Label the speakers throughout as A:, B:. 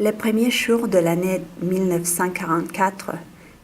A: Les premiers jours de l'année 1944,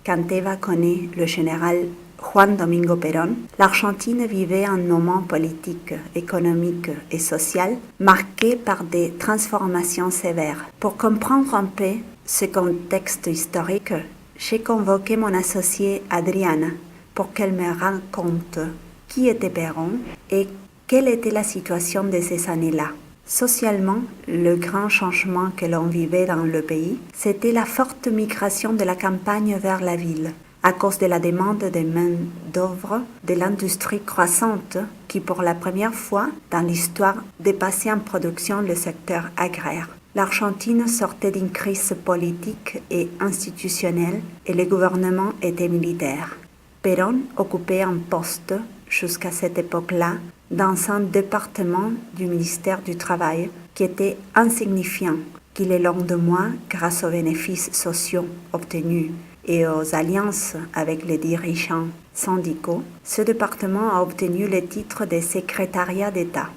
A: quand Eva connaît le général Juan Domingo Perón, l'Argentine vivait un moment politique, économique et social marqué par des transformations sévères. Pour comprendre un peu ce contexte historique, j'ai convoqué mon associée Adriana pour qu'elle me raconte qui était Perón et quelle était la situation de ces années-là. Socialement, le grand changement que l'on vivait dans le pays, c'était la forte migration de la campagne vers la ville, à cause de la demande de main-d'œuvre de l'industrie croissante qui, pour la première fois dans l'histoire, dépassait en production le secteur agraire. L'Argentine sortait d'une crise politique et institutionnelle et le gouvernement était militaire. Perón occupait un poste, jusqu'à cette époque-là, dans un département du ministère du Travail qui était insignifiant, qui le lendemain, grâce aux bénéfices sociaux obtenus et aux alliances avec les dirigeants syndicaux, ce département a obtenu le titre de secrétariat d'État.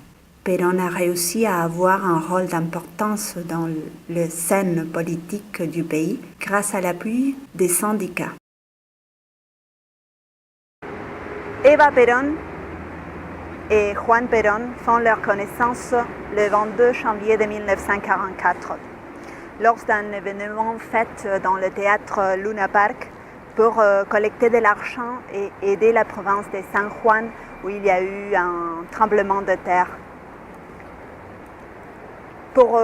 A: Perón a réussi à avoir un rôle d'importance dans la scène politique du pays grâce à l'appui des syndicats. Eva Perón et Juan Perón font leur connaissance le 22 janvier de 1944, lors d'un événement fait dans le théâtre Luna Park pour collecter de l'argent et aider la province de San Juan où il y a eu un tremblement de terre. Pour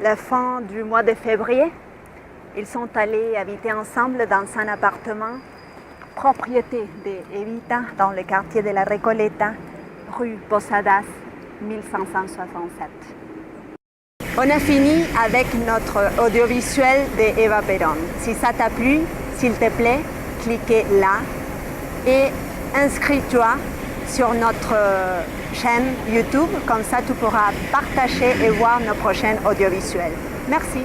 A: la fin du mois de février, ils sont allés habiter ensemble dans un appartement propriété de Evita dans le quartier de la Recoleta, rue Posadas, 1567. On a fini avec notre audiovisuel de Eva Perón. Si ça t'a plu, s'il te plaît, cliquez là et inscris-toi sur notre chaîne YouTube. Comme ça, tu pourras partager et voir nos prochains audiovisuels. Merci.